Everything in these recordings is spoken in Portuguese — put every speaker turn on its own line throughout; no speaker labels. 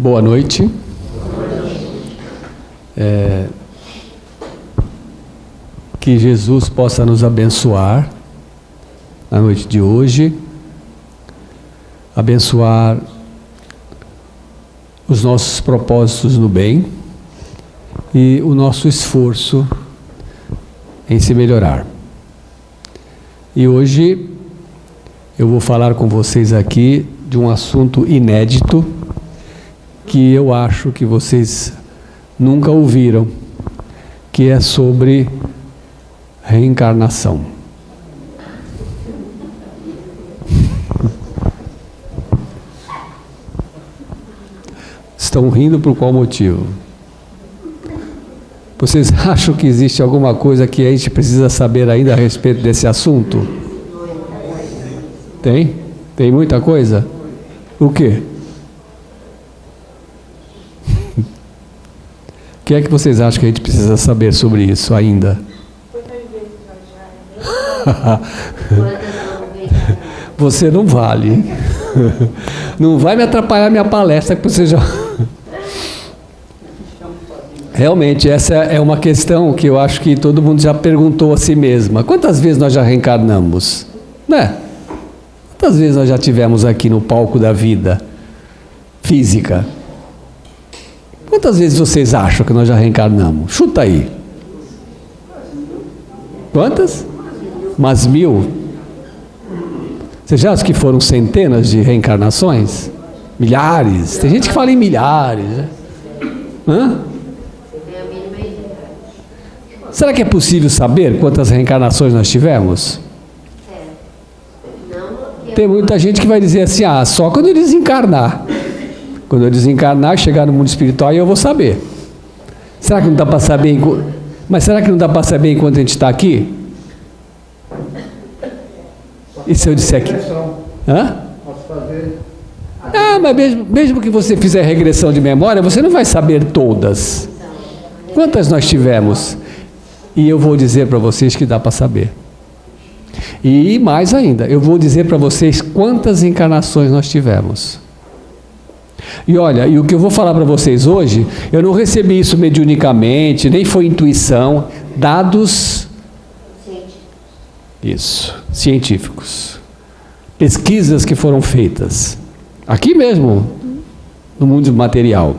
Boa noite. Que Jesus possa nos abençoar na noite de hoje, abençoar os nossos propósitos no bem e o nosso esforço em se melhorar. E hoje eu vou falar com vocês aqui de um assunto inédito que eu acho que vocês nunca ouviram, que é sobre reencarnação. Estão rindo por qual motivo? Vocês acham que existe alguma coisa que a gente precisa saber ainda a respeito desse assunto? Tem? Tem muita coisa? O quê? O que é que vocês acham que a gente precisa saber sobre isso ainda? Você não vale, hein? Não vai me atrapalhar minha palestra que você já... Realmente, essa é uma questão que eu acho que todo mundo já perguntou a si mesma. Quantas vezes nós já reencarnamos? Né? Quantas vezes nós já tivemos aqui no palco da vida física? Quantas vezes vocês acham que nós já reencarnamos? Chuta aí. Quantas? Umas 1000? Você já acha que foram centenas de reencarnações? Milhares? Tem gente que fala em milhares. Né? Hã? Será que é possível saber quantas reencarnações nós tivemos? Tem muita gente que vai dizer assim, só quando eu desencarnar. Quando eu desencarnar, chegar no mundo espiritual, eu vou saber. Será que não dá para saber? Mas será que não dá para saber enquanto a gente está aqui? E se eu disser aqui? Hã? Mas mesmo que você fizer regressão de memória, você não vai saber todas. Quantas nós tivemos? E eu vou dizer para vocês que dá para saber. E mais ainda, eu vou dizer para vocês quantas encarnações nós tivemos. E olha, e o que eu vou falar para vocês hoje, eu não recebi isso mediunicamente, nem foi intuição, dados... Isso, científicos. Pesquisas que foram feitas. Aqui mesmo, no mundo material.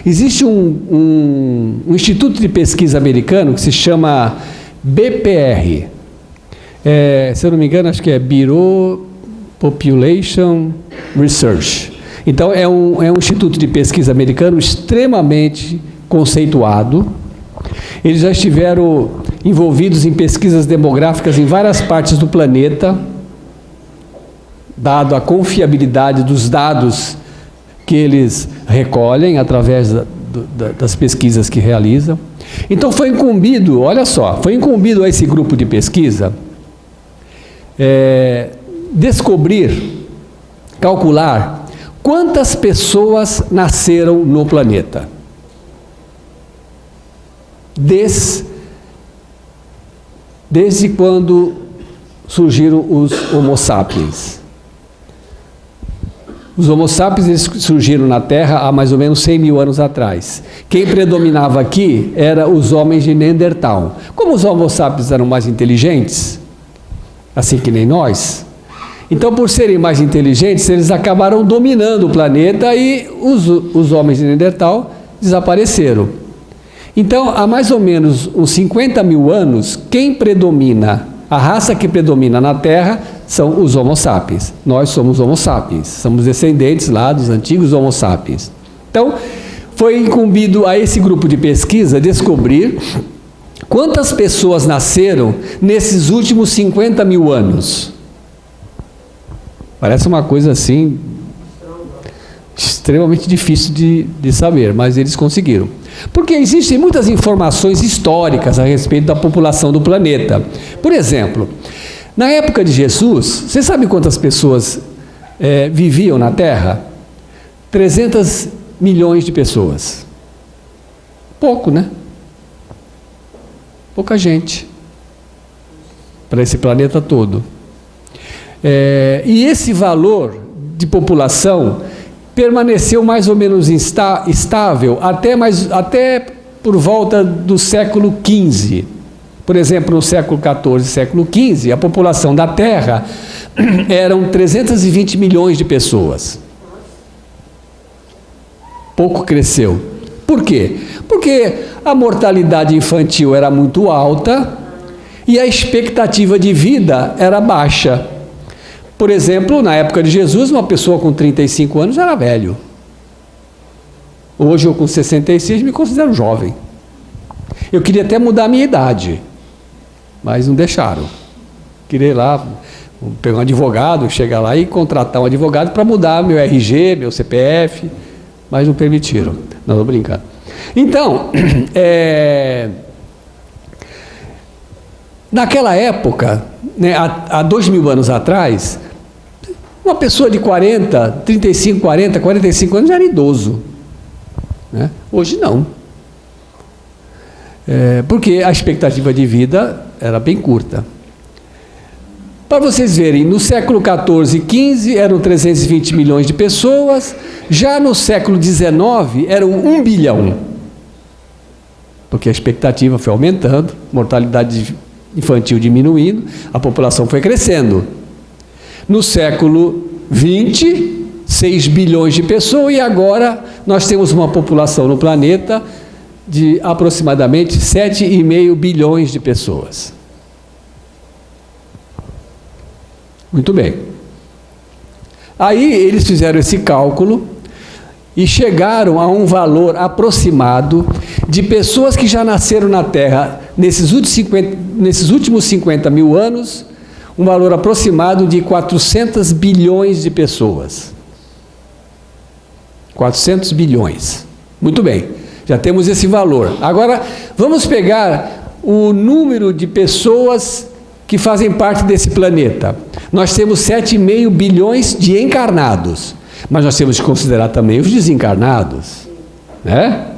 Existe um instituto de pesquisa americano que se chama BPR. Se eu não me engano, acho que é Bureau Population Research. Então, é um instituto de pesquisa americano extremamente conceituado. Eles já estiveram envolvidos em pesquisas demográficas em várias partes do planeta, dado a confiabilidade dos dados que eles recolhem através das pesquisas que realizam. Então foi incumbido, olha só, foi incumbido a esse grupo de pesquisa descobrir, calcular quantas pessoas nasceram no planeta. Desde quando surgiram os Homo sapiens. Os Homo sapiens eles surgiram na Terra há mais ou menos 100 mil anos atrás. Quem predominava aqui eram os homens de Neandertal. Como os Homo sapiens eram mais inteligentes, assim que nem nós, então por serem mais inteligentes, eles acabaram dominando o planeta e os homens de Neandertal desapareceram. Então, há mais ou menos uns 50 mil anos, quem predomina, a raça que predomina na Terra são os Homo sapiens. Nós somos Homo sapiens, somos descendentes lá dos antigos Homo sapiens. Então, foi incumbido a esse grupo de pesquisa descobrir quantas pessoas nasceram nesses últimos 50 mil anos. Parece uma coisa assim, extremamente difícil de saber, mas eles conseguiram. Porque existem muitas informações históricas a respeito da população do planeta. Por exemplo, na época de Jesus, você sabe quantas pessoas viviam na Terra? 300 milhões de pessoas. Pouco, né? Pouca gente para esse planeta todo. E esse valor de população permaneceu mais ou menos estável até por volta do século XV. Por exemplo, no século XIV e século XV, a população da Terra eram 320 milhões de pessoas. Pouco cresceu. Por quê? Porque a mortalidade infantil era muito alta e a expectativa de vida era baixa. Por exemplo, na época de Jesus, uma pessoa com 35 anos era velho. Hoje eu com 66 me considero jovem. Eu queria até mudar a minha idade, mas não deixaram. Queria ir lá, pegar um advogado, chegar lá e contratar um advogado para mudar meu RG, meu CPF, mas não permitiram. Não, estou brincando. Então, naquela época, né, há 2000 anos atrás, uma pessoa de 35, 40, 45 anos já era idoso. Né? Hoje não. Porque a expectativa de vida era bem curta. Para vocês verem, no século XIV e XV eram 320 milhões de pessoas, já no século XIX eram 1 bilhão. Porque a expectativa foi aumentando, mortalidade infantil diminuindo, a população foi crescendo. No século XX, 6 bilhões de pessoas, e agora nós temos uma população no planeta de aproximadamente 7,5 bilhões de pessoas. Muito bem. Aí eles fizeram esse cálculo e chegaram a um valor aproximado de pessoas que já nasceram na Terra nesses últimos 50 mil anos, um valor aproximado de 400 bilhões de pessoas. 400 bilhões. Muito bem, já temos esse valor. Agora, vamos pegar o número de pessoas que fazem parte desse planeta. Nós temos 7,5 bilhões de encarnados, mas nós temos que considerar também os desencarnados, né?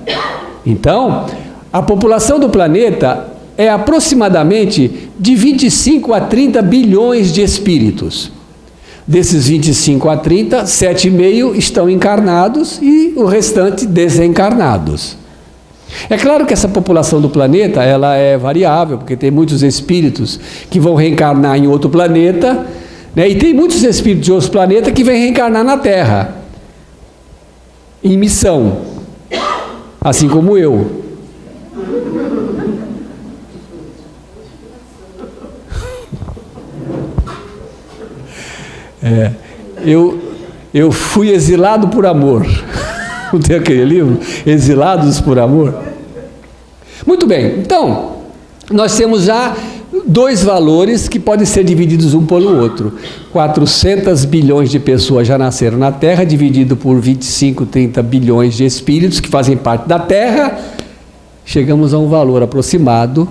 Então, a população do planeta é aproximadamente de 25 a 30 bilhões de espíritos. Desses 25 a 30, 7,5 estão encarnados e o restante desencarnados. É claro que essa população do planeta ela é variável, porque tem muitos espíritos que vão reencarnar em outro planeta, né? E tem muitos espíritos de outros planetas que vêm reencarnar na Terra, em missão, assim como eu. Eu fui exilado por amor. Não tem aquele livro? Exilados por amor? Muito bem, então, nós temos já dois valores que podem ser divididos um pelo outro. 400 bilhões de pessoas já nasceram na Terra, dividido por 25, 30 bilhões de espíritos que fazem parte da Terra. Chegamos a um valor aproximado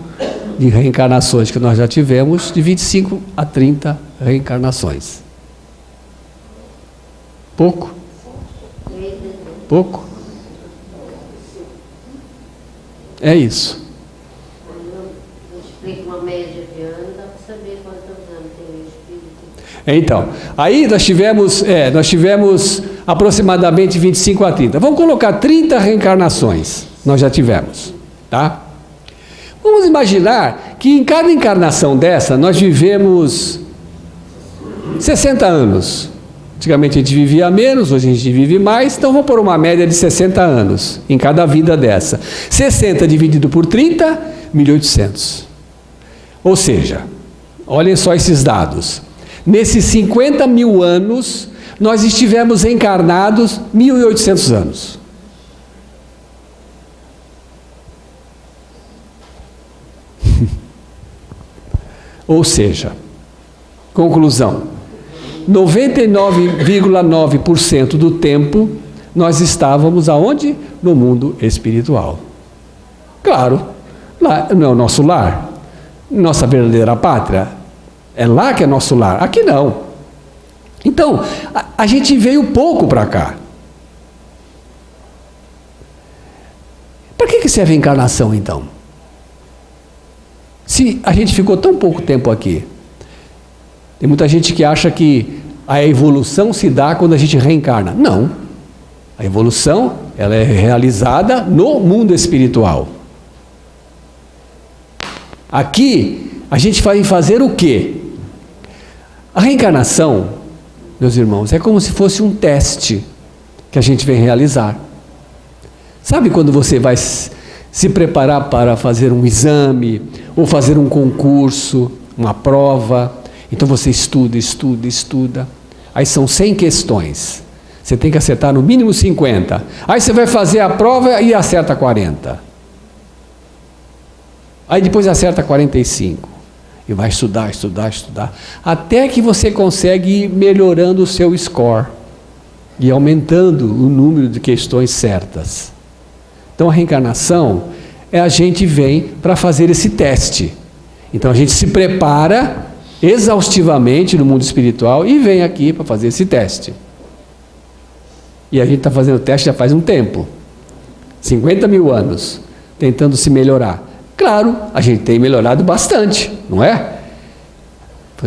de reencarnações que nós já tivemos, de 25 a 30 reencarnações. Pouco? Pouco? É isso.
Eu explico uma média de ano, dá para saber quantos anos tem o espírito.
Então, aí nós tivemos aproximadamente 25 a 30. Vamos colocar 30 reencarnações, nós já tivemos, tá? Vamos imaginar que em cada encarnação dessa, nós vivemos 60 anos. Antigamente a gente vivia menos, hoje a gente vive mais, então vamos pôr uma média de 60 anos em cada vida dessa. 60 dividido por 30, 1.800. Ou seja, olhem só esses dados. Nesses 50 mil anos, nós estivemos encarnados 1.800 anos. Ou seja, conclusão. 99,9% do tempo nós estávamos aonde? No mundo espiritual. Claro, lá não é o nosso lar, nossa verdadeira pátria. É lá que é nosso lar, aqui não. Então, a gente veio pouco para cá. Para que serve a encarnação então? Se a gente ficou tão pouco tempo aqui. Tem muita gente que acha que a evolução se dá quando a gente reencarna. Não. A evolução, ela é realizada no mundo espiritual. Aqui, a gente vai fazer o quê? A reencarnação, meus irmãos, é como se fosse um teste que a gente vem realizar. Sabe quando você vai se preparar para fazer um exame, ou fazer um concurso, uma prova? Então você estuda. Aí são 100 questões. Você tem que acertar no mínimo 50. Aí você vai fazer a prova e acerta 40. Aí depois acerta 45. E vai estudar. Até que você consegue ir melhorando o seu score. E aumentando o número de questões certas. Então a reencarnação a gente vem para fazer esse teste. Então a gente se prepara exaustivamente no mundo espiritual e vem aqui para fazer esse teste. E a gente está fazendo o teste já faz um tempo. 50 mil anos, tentando se melhorar. Claro, a gente tem melhorado bastante, não é?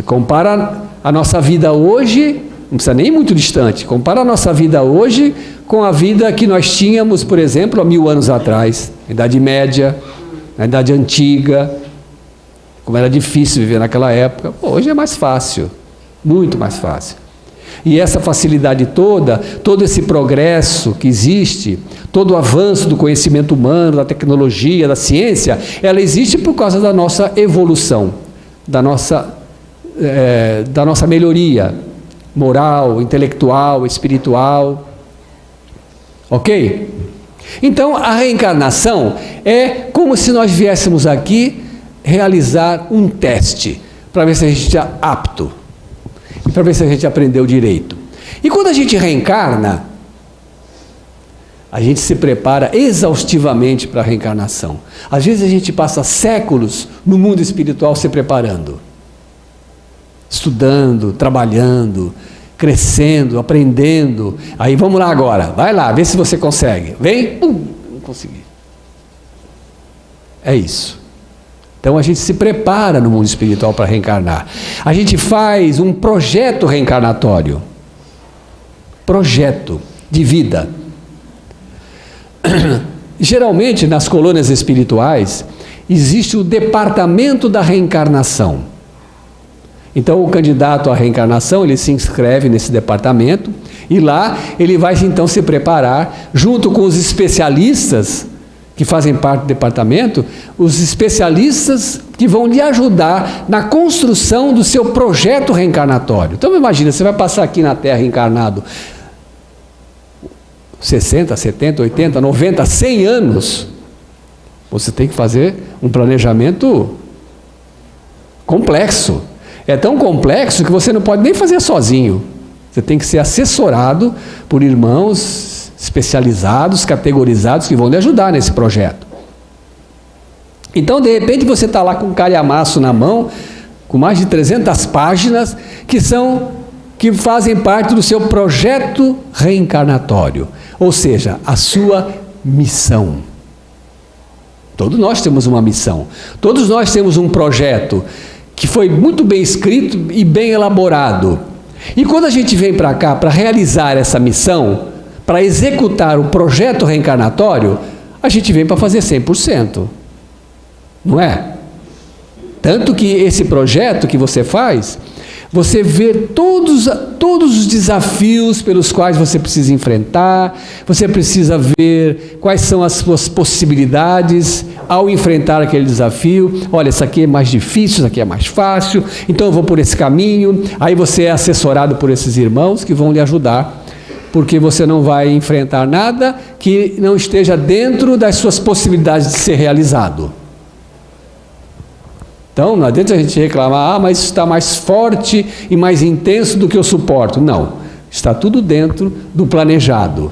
Compara a nossa vida hoje, não precisa nem muito distante, compara a nossa vida hoje com a vida que nós tínhamos, por exemplo, há 1000 anos atrás, na Idade Média, na Idade Antiga, como era difícil viver naquela época. Hoje é mais fácil, muito mais fácil. E essa facilidade toda, todo esse progresso que existe, todo o avanço do conhecimento humano, da tecnologia, da ciência, ela existe por causa da nossa evolução, da nossa melhoria moral, intelectual, espiritual. Ok? Então, a reencarnação é como se nós viéssemos aqui realizar um teste, para ver se a gente é apto, e para ver se a gente aprendeu direito. E quando a gente reencarna, a gente se prepara exaustivamente para a reencarnação. Às vezes a gente passa séculos no mundo espiritual se preparando, estudando, trabalhando, crescendo, aprendendo. Aí vamos lá agora, vai lá, vê se você consegue. Vem, não consegui. É isso. Então a gente se prepara no mundo espiritual para reencarnar. A gente faz um projeto reencarnatório. Projeto de vida. Geralmente nas colônias espirituais existe o departamento da reencarnação. Então o candidato à reencarnação, ele se inscreve nesse departamento e lá ele vai então se preparar junto com os especialistas que fazem parte do departamento, os especialistas que vão lhe ajudar na construção do seu projeto reencarnatório. Então imagina, você vai passar aqui na Terra encarnado 60, 70, 80, 90, 100 anos. Você tem que fazer um planejamento complexo. É tão complexo que você não pode nem fazer sozinho. Você tem que ser assessorado por irmãos especializados, categorizados, que vão lhe ajudar nesse projeto. Então, de repente, você está lá com um calhamaço na mão, com mais de 300 páginas, que fazem parte do seu projeto reencarnatório, ou seja, a sua missão. Todos nós temos uma missão, todos nós temos um projeto que foi muito bem escrito e bem elaborado. E quando a gente vem para cá para realizar essa missão, para executar o projeto reencarnatório, a gente vem para fazer 100%. Não é? Tanto que esse projeto que você faz, você vê todos os desafios pelos quais você precisa enfrentar, você precisa ver quais são as suas possibilidades ao enfrentar aquele desafio. Olha, isso aqui é mais difícil, isso aqui é mais fácil, então eu vou por esse caminho. Aí você é assessorado por esses irmãos que vão lhe ajudar, porque você não vai enfrentar nada que não esteja dentro das suas possibilidades de ser realizado. Então, não adianta a gente reclamar, mas isso está mais forte e mais intenso do que eu suporto. Não, está tudo dentro do planejado.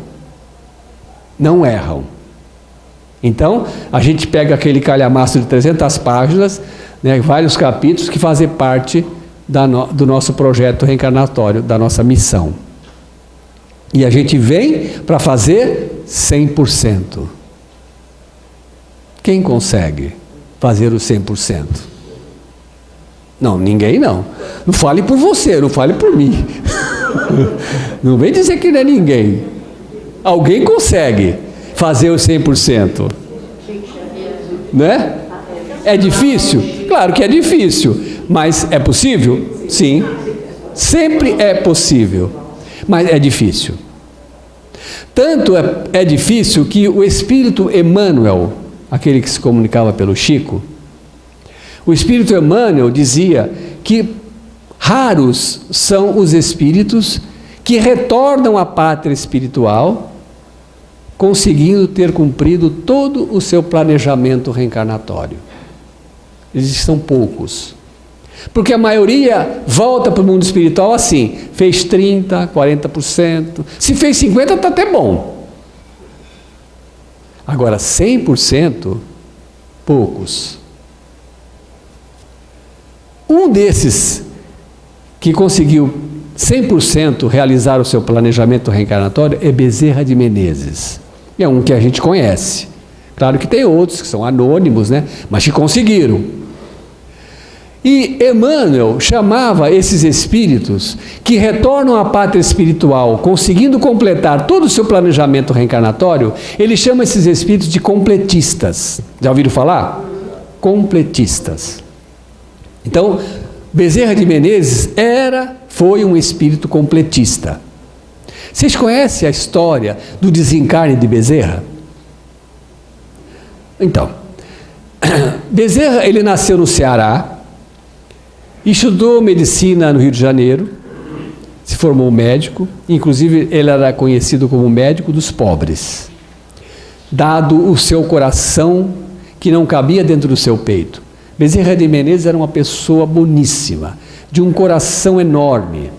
Não erram. Então, a gente pega aquele calhamaço de 300 páginas, né, vários capítulos que fazem parte do nosso projeto reencarnatório, da nossa missão. E a gente vem para fazer 100%. Quem consegue fazer o 100%? Não, ninguém não. Não fale por você, não fale por mim. Não vem dizer que não é ninguém. Alguém consegue fazer os 100%. Né? É difícil? Claro que é difícil. Mas é possível? Sim. Sempre é possível. Mas é difícil. Tanto é difícil que o Espírito Emmanuel, aquele que se comunicava pelo Chico, o Espírito Emmanuel dizia que raros são os espíritos que retornam à pátria espiritual conseguindo ter cumprido todo o seu planejamento reencarnatório. Eles são poucos. Porque a maioria volta para o mundo espiritual assim, fez 30%, 40%, se fez 50% está até bom. Agora 100%, poucos. Um desses que conseguiu 100% realizar o seu planejamento reencarnatório é Bezerra de Menezes. É um que a gente conhece. Claro que tem outros que são anônimos, né? Mas que conseguiram. E Emmanuel chamava esses espíritos que retornam à pátria espiritual, conseguindo completar todo o seu planejamento reencarnatório, ele chama esses espíritos de completistas. Já ouviram falar? Completistas. Então, Bezerra de Menezes foi um espírito completista. Vocês conhecem a história do desencarne de Bezerra? Então, Bezerra, ele nasceu no Ceará, estudou medicina no Rio de Janeiro, se formou médico, inclusive ele era conhecido como médico dos pobres, dado o seu coração que não cabia dentro do seu peito. Bezerra de Menezes era uma pessoa boníssima, de um coração enorme,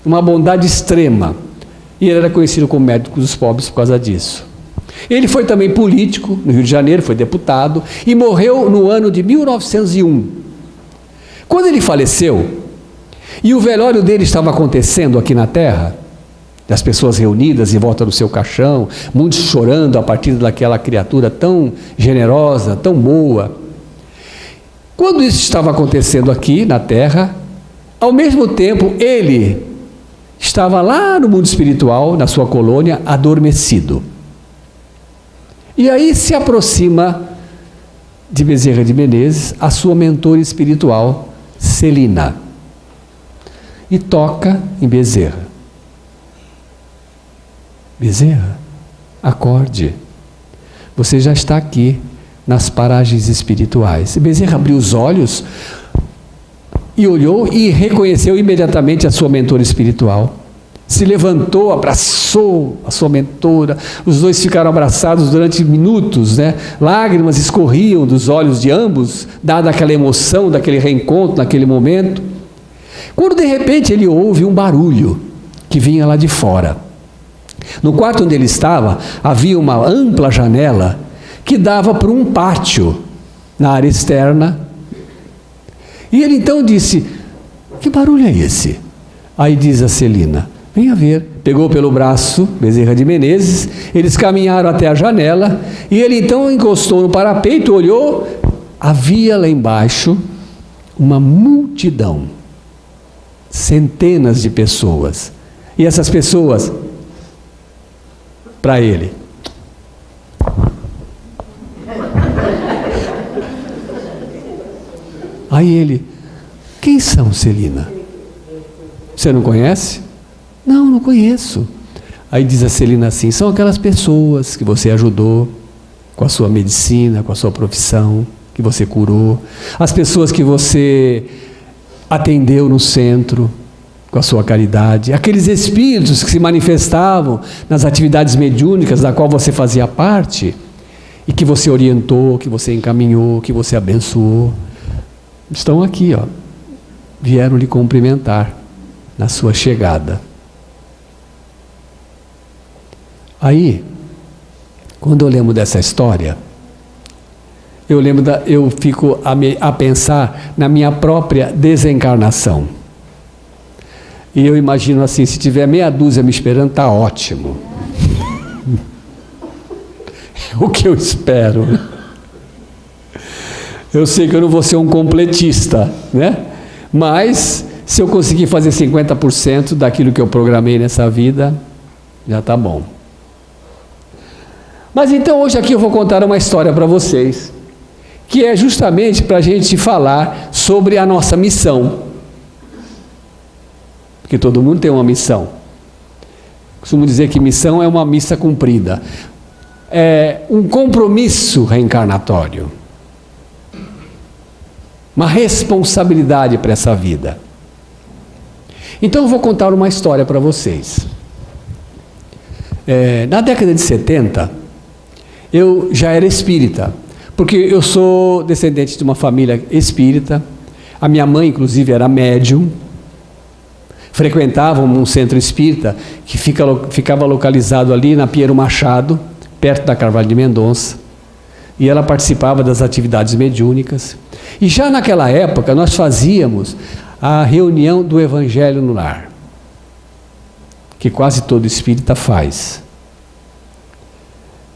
uma bondade extrema, e ele era conhecido como médico dos pobres por causa disso. Ele foi também político no Rio de Janeiro, foi deputado, e morreu no ano de 1901. Quando ele faleceu, e o velório dele estava acontecendo aqui na Terra, as pessoas reunidas em volta do seu caixão, muitos chorando a partir daquela criatura tão generosa, tão boa. Quando isso estava acontecendo aqui na Terra, ao mesmo tempo ele estava lá no mundo espiritual, na sua colônia, adormecido. E aí se aproxima de Bezerra de Menezes a sua mentora espiritual, Celina, e toca em Bezerra. Bezerra, acorde, você já está aqui nas paragens espirituais. Bezerra abriu os olhos e olhou e reconheceu imediatamente a sua mentora espiritual. Se levantou, abraçou a sua mentora, os dois ficaram abraçados durante minutos, né? Lágrimas escorriam dos olhos de ambos, dada aquela emoção daquele reencontro naquele momento. Quando de repente ele ouve um barulho que vinha lá de fora. No quarto onde ele estava, havia uma ampla janela que dava para um pátio na área externa. E ele então disse: que barulho é esse? Aí diz a Celina: venha ver. Pegou pelo braço Bezerra de Menezes, eles caminharam até a janela, e ele então encostou no parapeito, olhou, havia lá embaixo uma multidão, centenas de pessoas, e essas pessoas, para ele, aí ele: quem são, Celina? Você não conhece? Não, não conheço. Aí diz a Celina assim: são aquelas pessoas que você ajudou com a sua medicina, com a sua profissão, que você curou, as pessoas que você atendeu no centro com a sua caridade, aqueles espíritos que se manifestavam nas atividades mediúnicas da qual você fazia parte e que você orientou, que você encaminhou, que você abençoou, estão aqui, ó, vieram lhe cumprimentar na sua chegada. Aí, quando eu lembro dessa história, eu fico a pensar na minha própria desencarnação. E eu imagino assim: se tiver meia dúzia me esperando, está ótimo. O que eu espero. Eu sei que eu não vou ser um completista, né? Mas se eu conseguir fazer 50% daquilo que eu programei nessa vida, já está bom. Mas então hoje aqui eu vou contar uma história para vocês, que é justamente para a gente falar sobre a nossa missão. Porque todo mundo tem uma missão. Costumo dizer que missão é uma missa cumprida. É um compromisso reencarnatório. Uma responsabilidade para essa vida. Então eu vou contar uma história para vocês. Na década de 70, eu já era espírita, porque eu sou descendente de uma família espírita. A minha mãe, inclusive, era médium. Frequentava um centro espírita que ficava localizado ali na Pinheiro Machado, perto da Carvalho de Mendonça. E ela participava das atividades mediúnicas. E já naquela época nós fazíamos a reunião do Evangelho no Lar, que quase todo espírita faz.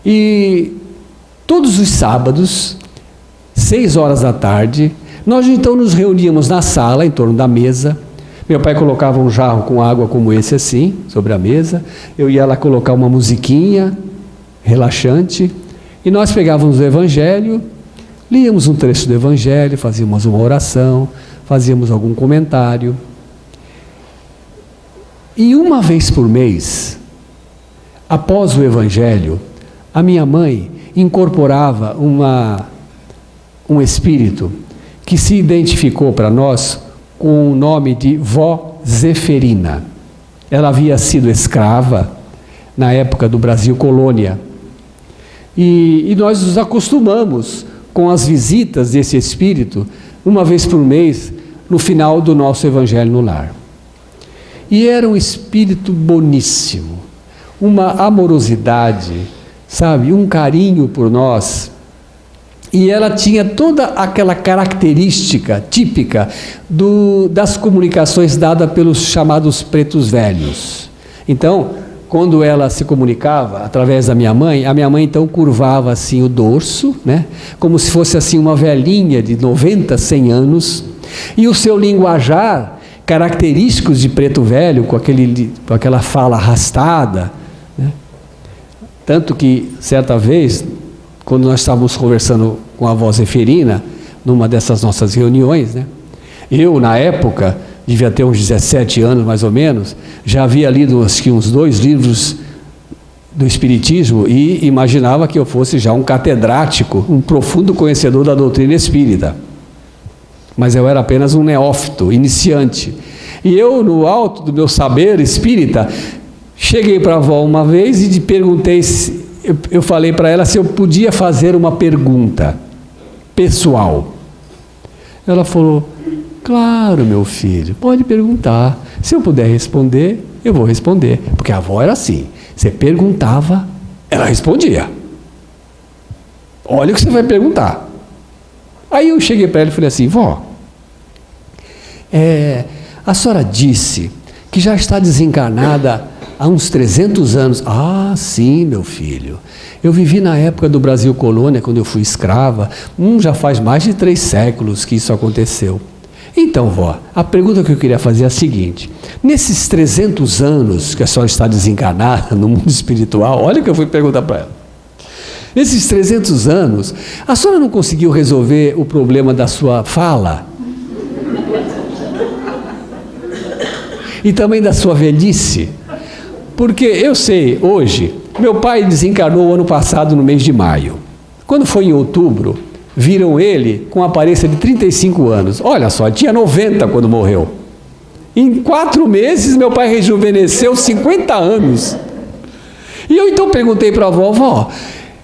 E todos os sábados, 6 horas da tarde, nós então nos reuníamos na sala, em torno da mesa. Meu pai colocava um jarro com água como esse assim, sobre a mesa. Eu ia lá colocar uma musiquinha relaxante. E nós pegávamos o Evangelho, líamos um trecho do Evangelho, fazíamos uma oração, fazíamos algum comentário. E uma vez por mês, após o Evangelho, a minha mãe incorporava um espírito que se identificou para nós com o nome de Vó Zeferina. Ela havia sido escrava na época do Brasil colônia. E nós nos acostumamos com as visitas desse espírito, uma vez por mês, no final do nosso Evangelho no Lar. E era um espírito boníssimo, uma amorosidade, sabe, um carinho por nós. E ela tinha toda aquela característica típica das comunicações dadas pelos chamados pretos velhos. Então, quando ela se comunicava através da minha mãe, a minha mãe então curvava assim o dorso, né? Como se fosse assim uma velhinha de 90, 100 anos, e o seu linguajar, característicos de preto velho, com aquela fala arrastada, né? Tanto que, certa vez, quando nós estávamos conversando com a avó Zeferina, numa dessas nossas reuniões, né? Eu, na época, devia ter uns 17 anos mais ou menos, já havia lido acho que uns 2 livros do Espiritismo e imaginava que eu fosse já um catedrático, um profundo conhecedor da doutrina espírita. Mas eu era apenas um neófito, iniciante. E eu, no alto do meu saber espírita, cheguei para a avó uma vez e perguntei, eu falei para ela se eu podia fazer uma pergunta pessoal. Ela falou: claro, meu filho, pode perguntar. Se eu puder responder, eu vou responder. Porque a avó era assim, você perguntava, ela respondia. Olha o que você vai perguntar. Aí eu cheguei para ela e falei assim: vó, a senhora disse que já está desencarnada há uns 300 anos. Ah, sim, meu filho. Eu vivi na época do Brasil colônia, quando eu fui escrava. Já faz mais de 3 séculos que isso aconteceu. Então, vó, a pergunta que eu queria fazer é a seguinte: nesses 300 anos que a senhora está desencarnada no mundo espiritual, olha o que eu fui perguntar para ela. Nesses 300 anos, a senhora não conseguiu resolver o problema da sua fala? E também da sua velhice? Porque eu sei, hoje, meu pai desencarnou ano passado no mês de maio. Quando foi em outubro, viram ele com a aparência de 35 anos. Olha só, tinha 90 quando morreu. Em 4 meses, meu pai rejuvenesceu 50 anos. E eu então perguntei para a vovó: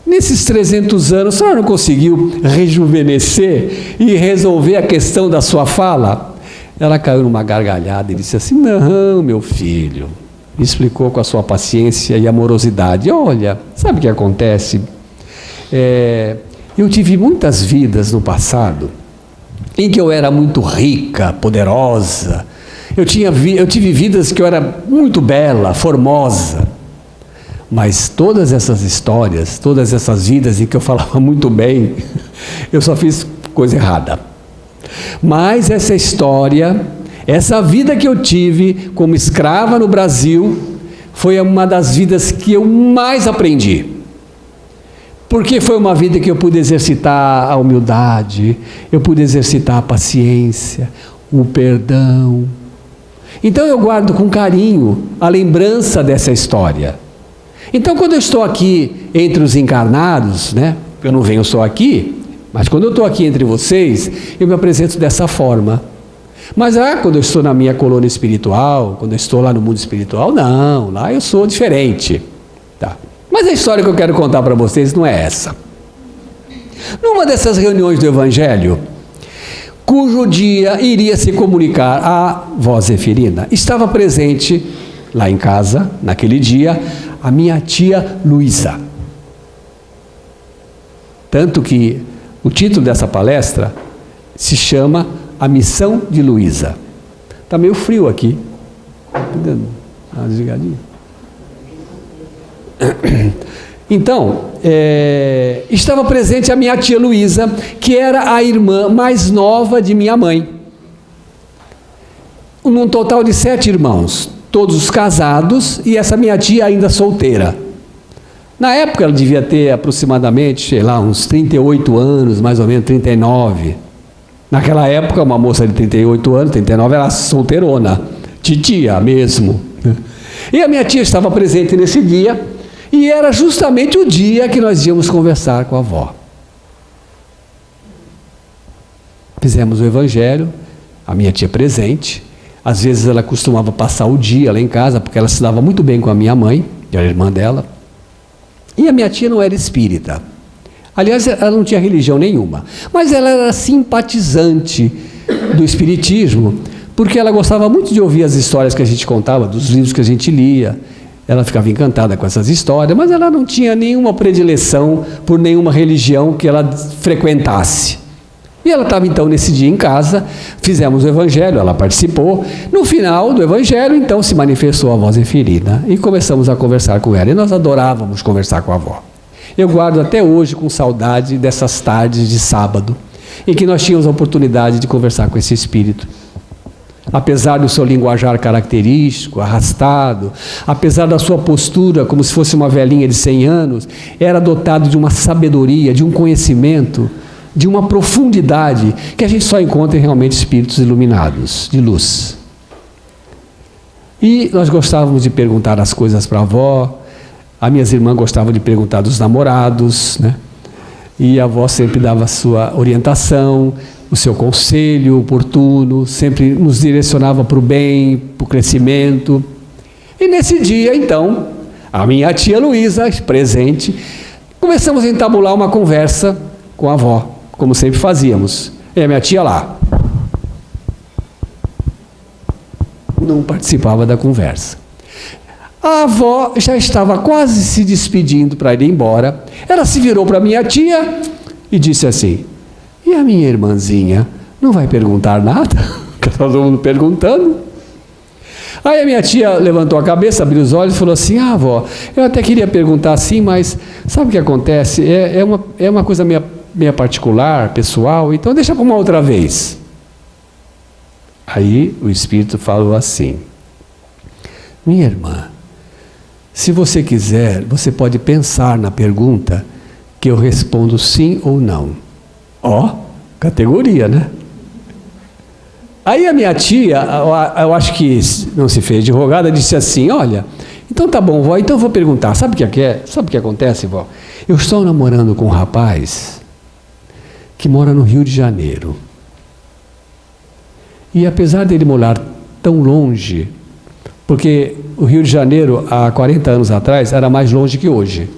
nesses 300 anos, a senhora não conseguiu rejuvenescer e resolver a questão da sua fala? Ela caiu numa gargalhada e disse assim: não, meu filho. Me explicou com a sua paciência e amorosidade: olha, sabe o que acontece? Eu tive muitas vidas no passado em que eu era muito rica, poderosa. Eu tive vidas que eu era muito bela, formosa. Mas todas essas histórias, todas essas vidas em que eu falava muito bem, eu só fiz coisa errada. Mas essa história, essa vida que eu tive como escrava no Brasil, foi uma das vidas que eu mais aprendi. Porque foi uma vida que eu pude exercitar a humildade, eu pude exercitar a paciência, o perdão. Então eu guardo com carinho a lembrança dessa história. Então quando eu estou aqui entre os encarnados, né? Eu não venho só aqui, mas quando eu estou aqui entre vocês, eu me apresento dessa forma. Mas quando eu estou na minha colônia espiritual, quando eu estou lá no mundo espiritual, não, lá eu sou diferente. Tá. Mas a história que eu quero contar para vocês não é essa. Numa dessas reuniões do Evangelho, cujo dia iria se comunicar a voz Zeferina, estava presente lá em casa, naquele dia, a minha tia Luísa. Tanto que o título dessa palestra se chama A Missão de Luísa. Está meio frio aqui. Uma desligadinha. Então, estava presente a minha tia Luísa, que era a irmã mais nova de minha mãe. Num total de 7 irmãos, todos casados, e essa minha tia ainda solteira. Na época ela devia ter aproximadamente, sei lá, uns 38 anos, mais ou menos 39. Naquela época, uma moça de 38 anos, 39, era solteirona, titia mesmo. E a minha tia estava presente nesse dia, e era justamente o dia que nós íamos conversar com a avó. Fizemos o Evangelho, a minha tia presente. Às vezes ela costumava passar o dia lá em casa, porque ela se dava muito bem com a minha mãe, que era a irmã dela. E a minha tia não era espírita. Aliás, ela não tinha religião nenhuma. Mas ela era simpatizante do espiritismo, porque ela gostava muito de ouvir as histórias que a gente contava, dos livros que a gente lia. Ela ficava encantada com essas histórias, mas ela não tinha nenhuma predileção por nenhuma religião que ela frequentasse. E ela estava então nesse dia em casa, fizemos o Evangelho, ela participou. No final do Evangelho, então, se manifestou a voz Zeferina e começamos a conversar com ela. E nós adorávamos conversar com a avó. Eu guardo até hoje com saudade dessas tardes de sábado, em que nós tínhamos a oportunidade de conversar com esse espírito. Apesar do seu linguajar característico, arrastado, apesar da sua postura como se fosse uma velhinha de 100 anos, era dotado de uma sabedoria, de um conhecimento, de uma profundidade que a gente só encontra em realmente espíritos iluminados, de luz. E nós gostávamos de perguntar as coisas para a avó, as minhas irmãs gostavam de perguntar dos namorados, né? E a avó sempre dava a sua orientação, o seu conselho oportuno, sempre nos direcionava para o bem, para o crescimento. E nesse dia, então, a minha tia Luísa, presente, começamos a entabular uma conversa com a avó, como sempre fazíamos. E a minha tia lá não participava da conversa. A avó já estava quase se despedindo para ir embora. Ela se virou para a minha tia e disse assim: e a minha irmãzinha não vai perguntar nada? Porque está todo mundo perguntando. Aí a minha tia levantou a cabeça, abriu os olhos e falou assim: avó, eu até queria perguntar assim, mas sabe o que acontece? É uma coisa meia particular, pessoal, então deixa para uma outra vez. Aí o espírito falou assim: minha irmã, se você quiser, você pode pensar na pergunta que eu respondo sim ou não. Ó, categoria, né? Aí a minha tia, eu acho que não se fez de rogada, disse assim: olha, então tá bom, vó, então eu vou perguntar, sabe o que é? Sabe o que acontece, vó? Eu estou namorando com um rapaz que mora no Rio de Janeiro. E apesar dele morar tão longe, porque o Rio de Janeiro, há 40 anos atrás, era mais longe que hoje.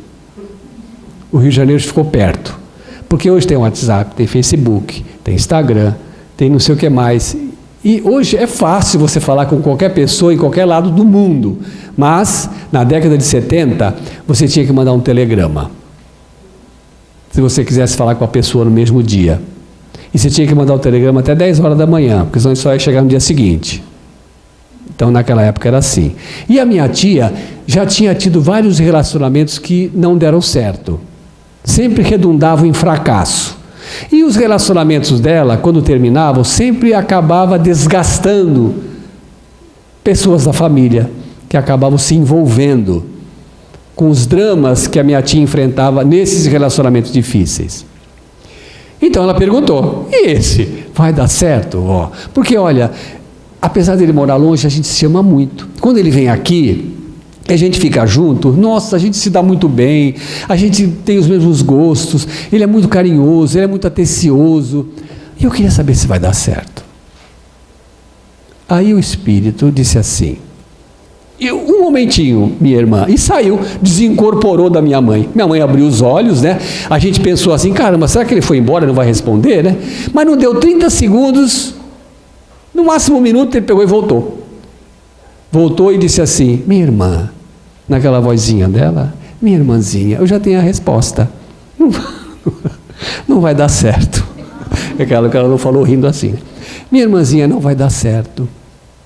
O Rio de Janeiro ficou perto. Porque hoje tem WhatsApp, tem Facebook, tem Instagram, tem não sei o que mais. E hoje é fácil você falar com qualquer pessoa em qualquer lado do mundo. Mas, na década de 70, você tinha que mandar um telegrama. Se você quisesse falar com a pessoa no mesmo dia. E você tinha que mandar o telegrama até 10 horas da manhã, porque senão só ia chegar no dia seguinte. Então, naquela época era assim. E a minha tia já tinha tido vários relacionamentos que não deram certo. Sempre redundavam em fracasso. E os relacionamentos dela, quando terminavam, sempre acabava desgastando pessoas da família, que acabavam se envolvendo com os dramas que a minha tia enfrentava nesses relacionamentos difíceis. Então ela perguntou: e esse? Vai dar certo, vó? Porque olha, apesar dele morar longe, a gente se ama muito. Quando ele vem aqui, a gente fica junto, nossa, a gente se dá muito bem, a gente tem os mesmos gostos, ele é muito carinhoso, ele é muito atencioso. E eu queria saber se vai dar certo. Aí o Espírito disse assim: um momentinho, minha irmã, e saiu, desincorporou da minha mãe. Minha mãe abriu os olhos, né? A gente pensou assim: caramba, será que ele foi embora, não vai responder, né? Mas não deu 30 segundos, no máximo um minuto, ele pegou e voltou. Voltou e disse assim: minha irmã, naquela vozinha dela, minha irmãzinha, eu já tenho a resposta. Não vai dar certo. Aquela que ela não falou rindo assim. Minha irmãzinha, não vai dar certo.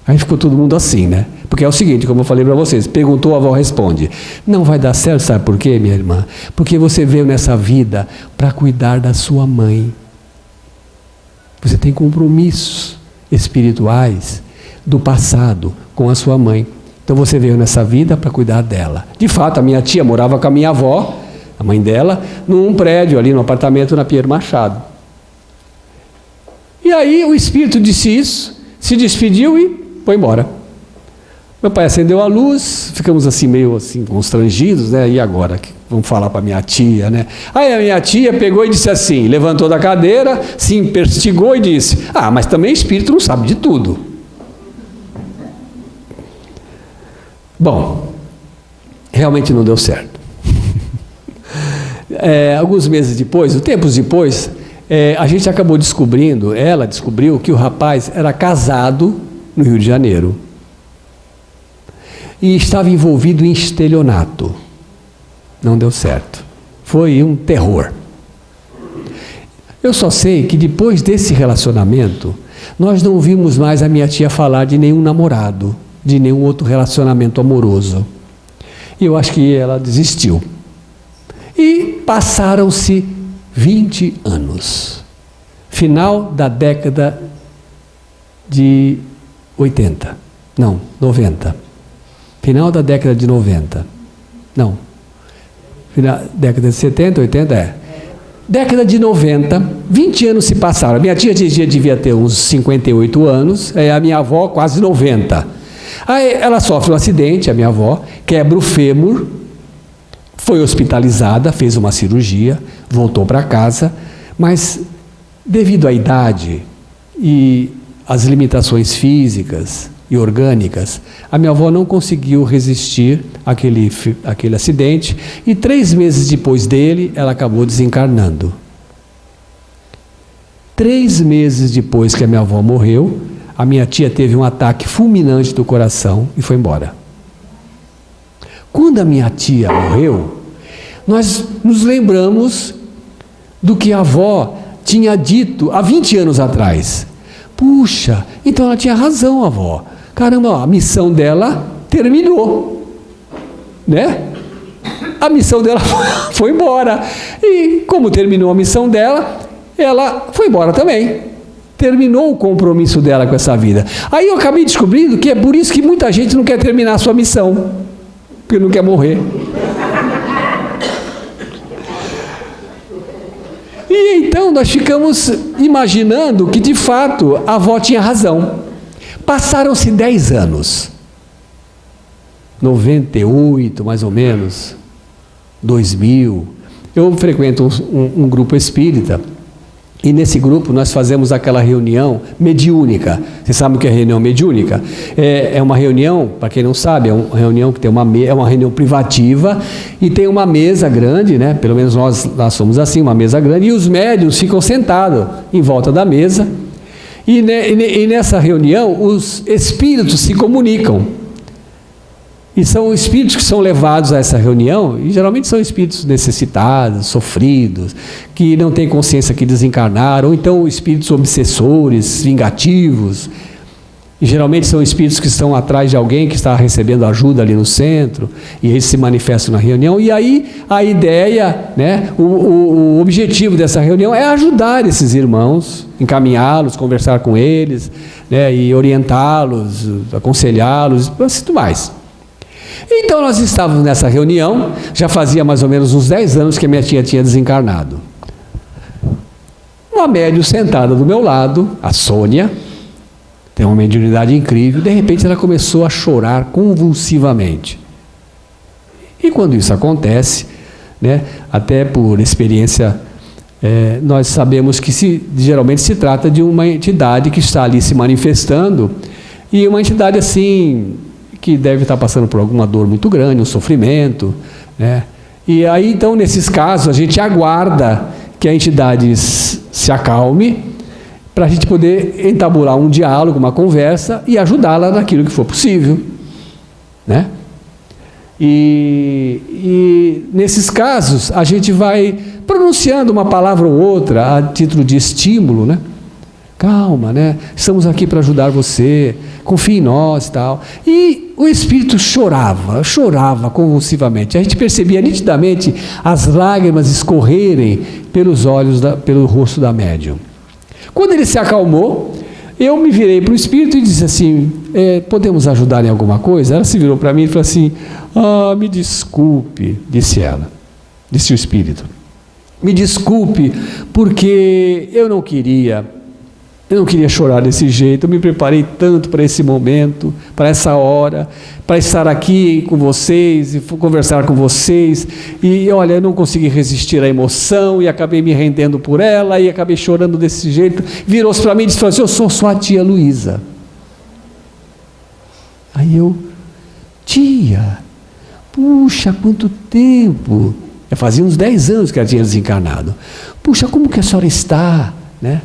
Aí ficou todo mundo assim, né? Porque é o seguinte, como eu falei para vocês, perguntou, a avó responde: não vai dar certo, sabe por quê, minha irmã? Porque você veio nessa vida para cuidar da sua mãe. Você tem compromissos espirituais do passado com a sua mãe. Então você veio nessa vida para cuidar dela. De fato, a minha tia morava com a minha avó, a mãe dela, num prédio ali, num apartamento na Pierre Machado. E aí o Espírito disse isso, se despediu e foi embora. Meu pai acendeu a luz, ficamos assim meio assim constrangidos, né? E agora? Vamos falar para minha tia, né? Aí a minha tia pegou e disse assim, levantou da cadeira, se investigou e disse: ah, mas também o Espírito não sabe de tudo. Bom, realmente não deu certo. Alguns meses depois, tempos depois, a gente acabou descobrindo, ela descobriu que o rapaz era casado no Rio de Janeiro e estava envolvido em estelionato. Não deu certo. Foi um terror. Eu só sei que depois desse relacionamento, nós não vimos mais a minha tia falar de nenhum namorado, de nenhum outro relacionamento amoroso. E eu acho que ela desistiu. E passaram-se 20 anos. Final da década de 80. Não, 90. Final da década de 90. Não. Final, década de 70, 80, Década de 90, 20 anos se passaram. A minha tia devia ter uns 58 anos, a minha avó quase 90. Aí ela sofre um acidente, a minha avó, quebra o fêmur, foi hospitalizada, fez uma cirurgia, voltou para casa, mas devido à idade e às limitações físicas e orgânicas, a minha avó não conseguiu resistir àquele acidente e 3 meses depois dele, ela acabou desencarnando. 3 meses depois que a minha avó morreu, a minha tia teve um ataque fulminante do coração e foi embora. Quando a minha tia morreu, nós nos lembramos do que a avó tinha dito há 20 anos atrás. Puxa, então ela tinha razão, avó. Caramba, a missão dela terminou, né? A missão dela foi embora. E como terminou a missão dela, ela foi embora também. Terminou o compromisso dela com essa vida. Aí eu acabei descobrindo que é por isso que muita gente não quer terminar a sua missão, porque não quer morrer. E então nós ficamos imaginando que de fato a avó tinha razão. Passaram-se 10 anos. 98, mais ou menos, 2000. Eu frequento um grupo espírita. E nesse grupo nós fazemos aquela reunião mediúnica. Vocês sabem o que é reunião mediúnica? É uma reunião, para quem não sabe, é uma reunião que tem é uma reunião privativa e tem uma mesa grande, né? Pelo menos nós somos assim, uma mesa grande, e os médiuns ficam sentados em volta da mesa. E nessa reunião os espíritos se comunicam. E são espíritos que são levados a essa reunião, e geralmente são espíritos necessitados, sofridos, que não têm consciência que desencarnaram, ou então espíritos obsessores, vingativos. E geralmente são espíritos que estão atrás de alguém que está recebendo ajuda ali no centro, e eles se manifestam na reunião. E aí a ideia, né, o objetivo dessa reunião é ajudar esses irmãos, encaminhá-los, conversar com eles, né, e orientá-los, aconselhá-los, e tudo mais. Então nós estávamos nessa reunião, já fazia mais ou menos uns 10 anos que a minha tia tinha desencarnado. Uma médium sentada do meu lado, a Sônia, tem uma mediunidade incrível, de repente ela começou a chorar convulsivamente. E quando isso acontece, né, até por experiência, nós sabemos que geralmente se trata de uma entidade que está ali se manifestando, e uma entidade assim, que deve estar passando por alguma dor muito grande, um sofrimento, né? E aí então nesses casos a gente aguarda que a entidade se acalme, para a gente poder entabular um diálogo, uma conversa e ajudá-la naquilo que for possível, né? E nesses casos a gente vai pronunciando uma palavra ou outra a título de estímulo, né? Calma, né? Estamos aqui para ajudar você, confie em nós, tal. E o espírito chorava convulsivamente. A gente percebia nitidamente as lágrimas escorrerem pelos olhos, pelo rosto da médium. Quando ele se acalmou, eu me virei para o espírito e disse assim, podemos ajudar em alguma coisa? Ela se virou para mim e falou assim, me desculpe, disse ela, disse o espírito, me desculpe, porque eu não queria chorar desse jeito, eu me preparei tanto para esse momento, para essa hora, para estar aqui com vocês e conversar com vocês, e olha, eu não consegui resistir à emoção e acabei me rendendo por ela e acabei chorando desse jeito. Virou-se para mim e disse assim, eu sou sua tia Luísa. Aí eu, tia, puxa, quanto tempo, fazia uns 10 anos que ela tinha desencarnado, puxa, como que a senhora está, né?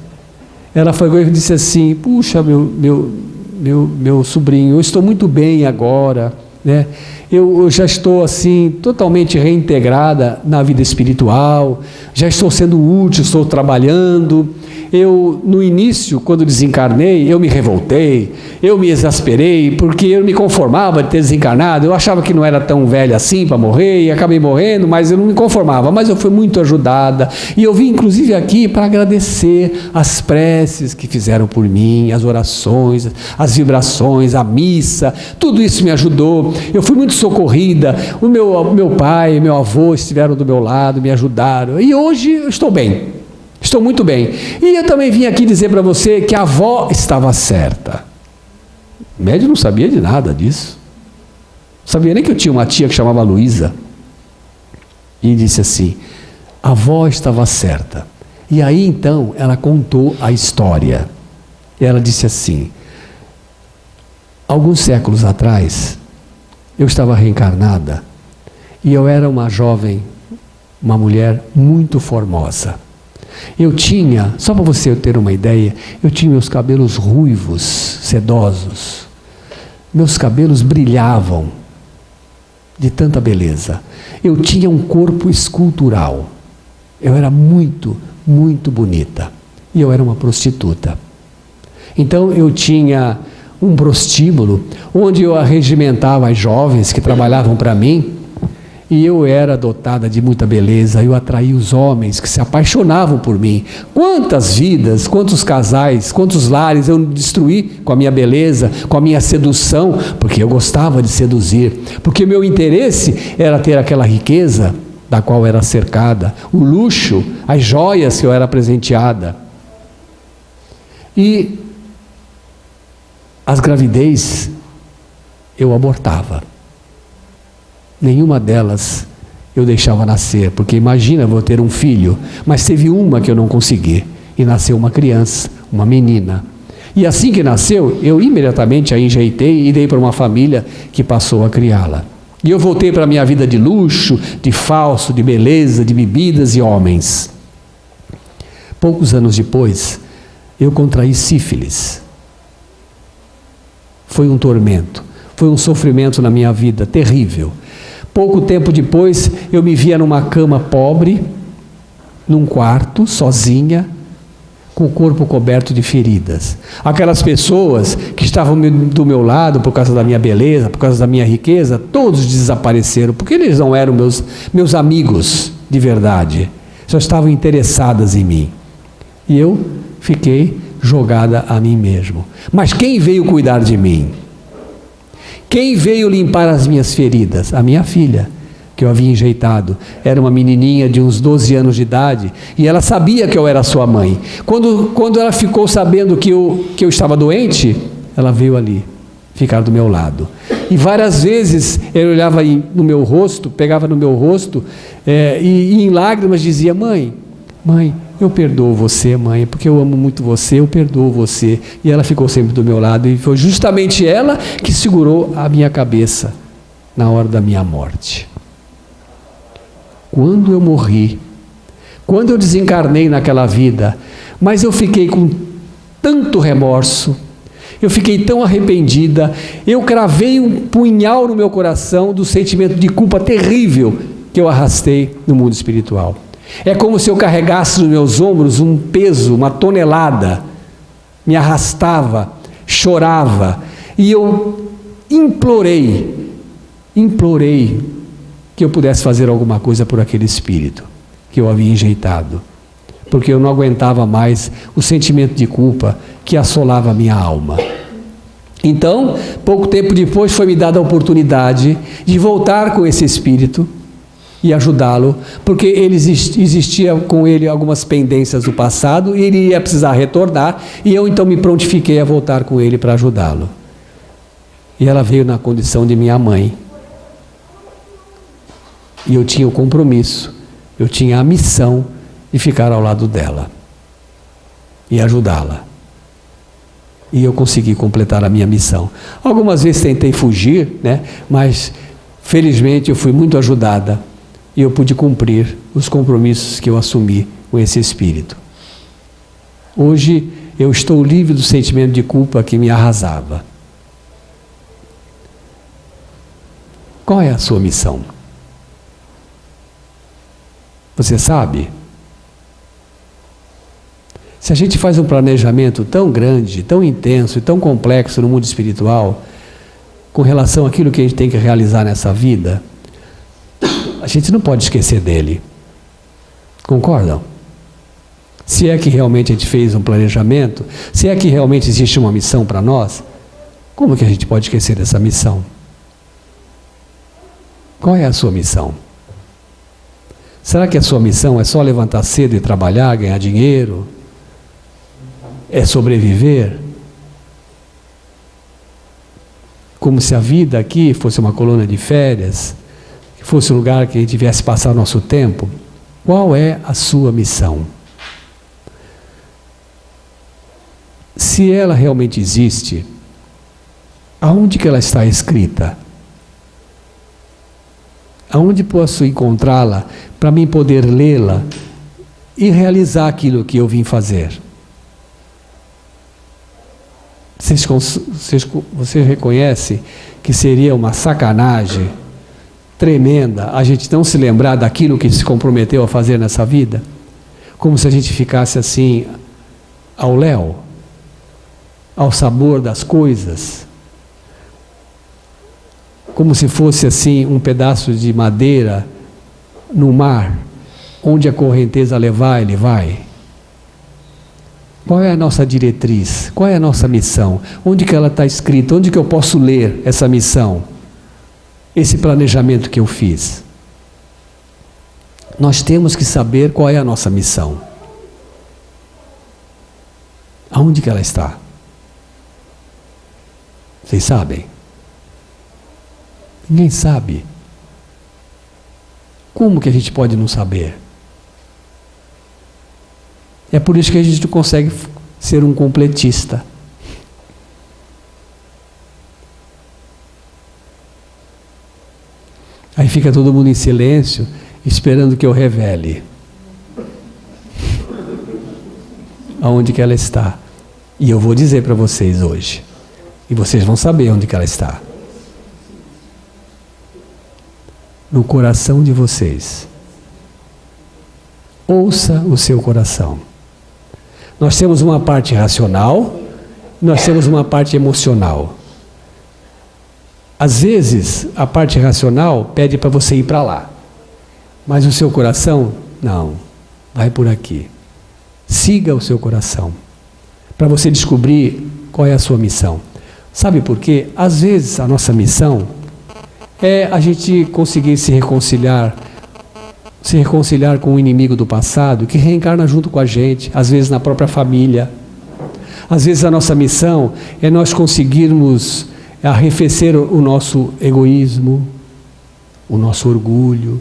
Ela foi e disse assim, puxa, meu sobrinho, eu estou muito bem agora, né? Eu já estou assim, totalmente reintegrada na vida espiritual, já estou sendo útil, estou trabalhando. Eu, no início, quando desencarnei, eu me revoltei, eu me exasperei, porque eu me conformava de ter desencarnado, eu achava que não era tão velha assim para morrer, e acabei morrendo, mas eu não me conformava, mas eu fui muito ajudada, e eu vim inclusive aqui para agradecer as preces que fizeram por mim, as orações, as vibrações, a missa, tudo isso me ajudou, eu fui muito socorrida, o meu pai, meu avô estiveram do meu lado, me ajudaram, e hoje eu estou bem. Estou muito bem. E eu também vim aqui dizer para você que a avó estava certa. O médium não sabia de nada disso. Não sabia nem que eu tinha uma tia que chamava Luísa. E disse assim, a avó estava certa. E aí então ela contou a história. Ela disse assim, alguns séculos atrás, eu estava reencarnada e eu era uma jovem, uma mulher muito formosa. Eu tinha, só para você ter uma ideia, eu tinha meus cabelos ruivos, sedosos. Meus cabelos brilhavam de tanta beleza. Eu tinha um corpo escultural. Eu era muito, muito bonita. E eu era uma prostituta. Então eu tinha um prostíbulo, onde eu arregimentava as jovens que trabalhavam para mim, e eu era dotada de muita beleza, eu atraía os homens que se apaixonavam por mim. Quantas vidas, quantos casais, quantos lares eu destruí com a minha beleza, com a minha sedução, porque eu gostava de seduzir, porque meu interesse era ter aquela riqueza da qual era cercada, o luxo, as joias que eu era presenteada. E as gravidez eu abortava. Nenhuma delas eu deixava nascer, porque imagina, vou ter um filho, mas teve uma que eu não consegui, e nasceu uma criança, uma menina. E assim que nasceu, eu imediatamente a enjeitei e dei para uma família que passou a criá-la. E eu voltei para a minha vida de luxo, de falso, de beleza, de bebidas e homens. Poucos anos depois, eu contraí sífilis. Foi um tormento, foi um sofrimento na minha vida terrível. Pouco tempo depois, eu me via numa cama pobre, num quarto, sozinha, com o corpo coberto de feridas. Aquelas pessoas que estavam do meu lado por causa da minha beleza, por causa da minha riqueza, todos desapareceram, porque eles não eram meus amigos de verdade, só estavam interessadas em mim. E eu fiquei jogada a mim mesmo. Mas quem veio cuidar de mim? Quem veio limpar as minhas feridas? A minha filha, que eu havia enjeitado. Era uma menininha de uns 12 anos de idade e ela sabia que eu era sua mãe. Quando ela ficou sabendo que eu estava doente, ela veio ali, ficar do meu lado. E várias vezes eu olhava no meu rosto, pegava no meu rosto e em lágrimas dizia: mãe, eu perdoo você, mãe, porque eu amo muito você, eu perdoo você. E ela ficou sempre do meu lado e foi justamente ela que segurou a minha cabeça na hora da minha morte. Quando eu morri, quando eu desencarnei naquela vida, mas eu fiquei com tanto remorso, eu fiquei tão arrependida, eu cravei um punhal no meu coração do sentimento de culpa terrível que eu arrastei no mundo espiritual. É como se eu carregasse nos meus ombros um peso, uma tonelada, me arrastava, chorava, e eu implorei que eu pudesse fazer alguma coisa por aquele espírito que eu havia enjeitado, porque eu não aguentava mais o sentimento de culpa que assolava a minha alma. Então, pouco tempo depois foi me dada a oportunidade de voltar com esse espírito e ajudá-lo, porque existia com ele algumas pendências do passado e ele ia precisar retornar, e eu então me prontifiquei a voltar com ele para ajudá-lo. E ela veio na condição de minha mãe. E eu tinha o compromisso, eu tinha a missão de ficar ao lado dela e ajudá-la. E eu consegui completar a minha missão. Algumas vezes tentei fugir, mas felizmente eu fui muito ajudada e eu pude cumprir os compromissos que eu assumi com esse espírito. Hoje eu estou livre do sentimento de culpa que me arrasava. Qual é a sua missão? Você sabe? Se a gente faz um planejamento tão grande, tão intenso e tão complexo no mundo espiritual, com relação àquilo que a gente tem que realizar nessa vida, a gente não pode esquecer dele. Concordam? Se é que realmente a gente fez um planejamento, se é que realmente existe uma missão para nós, como que a gente pode esquecer dessa missão? Qual é a sua missão? Será que a sua missão é só levantar cedo e trabalhar, ganhar dinheiro? É sobreviver? Como se a vida aqui fosse uma colônia de férias, que fosse um lugar que a gente viesse passar nosso tempo? Qual é a sua missão? Se ela realmente existe, aonde que ela está escrita? Aonde posso encontrá-la para mim poder lê-la e realizar aquilo que eu vim fazer? Você reconhece que seria uma sacanagem tremenda a gente não se lembrar daquilo que se comprometeu a fazer nessa vida? Como se a gente ficasse assim, ao léu, ao sabor das coisas, como se fosse assim um pedaço de madeira no mar, onde a correnteza levar, ele vai. Qual é a nossa diretriz? Qual é a nossa missão? Onde que ela está escrita? Onde que eu posso ler essa missão? Esse planejamento que eu fiz? Nós temos que saber qual é a nossa missão. Aonde que ela está? Vocês sabem? Ninguém sabe. Como que a gente pode não saber? É por isso que a gente não consegue ser um completista. Aí fica todo mundo em silêncio, esperando que eu revele aonde que ela está. E eu vou dizer para vocês hoje. E vocês vão saber onde que ela está. No coração de vocês. Ouça o seu coração. Nós temos uma parte racional, nós temos uma parte emocional. Às vezes, a parte racional pede para você ir para lá. Mas o seu coração, não, vai por aqui. Siga o seu coração. Para você descobrir qual é a sua missão. Sabe por quê? Às vezes a nossa missão é a gente conseguir se reconciliar com o inimigo do passado, que reencarna junto com a gente, às vezes na própria família. Às vezes a nossa missão é nós conseguirmos arrefecer o nosso egoísmo, o nosso orgulho.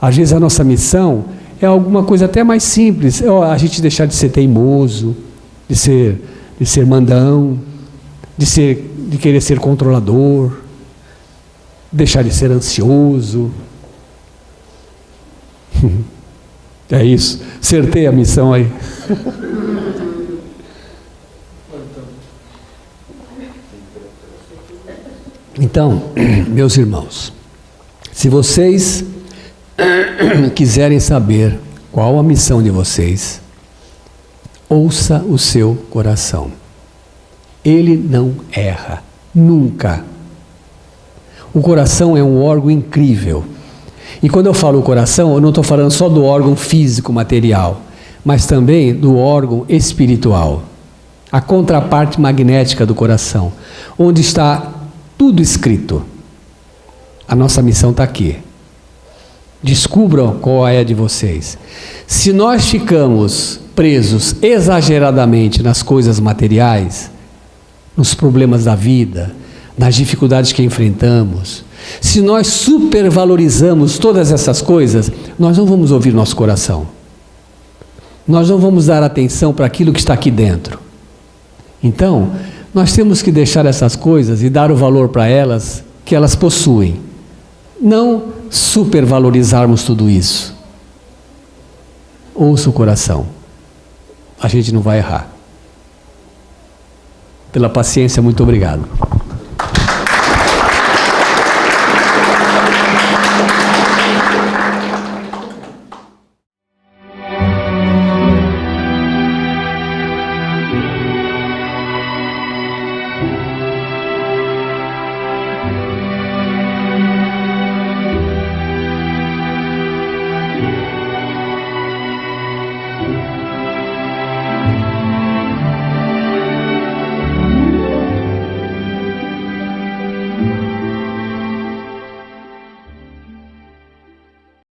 Às vezes a nossa missão é alguma coisa até mais simples, a gente deixar de ser teimoso, de ser mandão, de querer ser controlador, deixar de ser ansioso. É isso, acertei a missão aí. Então, meus irmãos, se vocês quiserem saber qual a missão de vocês, ouça o seu coração. Ele não erra, nunca. O coração é um órgão incrível. E quando eu falo coração, eu não estou falando só do órgão físico, material, mas também do órgão espiritual. A contraparte magnética do coração, onde está tudo escrito. A nossa missão está aqui. Descubram qual é a de vocês. Se nós ficamos presos exageradamente nas coisas materiais, nos problemas da vida, nas dificuldades que enfrentamos, se nós supervalorizamos todas essas coisas, nós não vamos ouvir nosso coração. Nós não vamos dar atenção para aquilo que está aqui dentro. Então, nós temos que deixar essas coisas e dar o valor para elas que elas possuem. Não supervalorizarmos tudo isso. Ouça o coração. A gente não vai errar. Pela paciência, muito obrigado.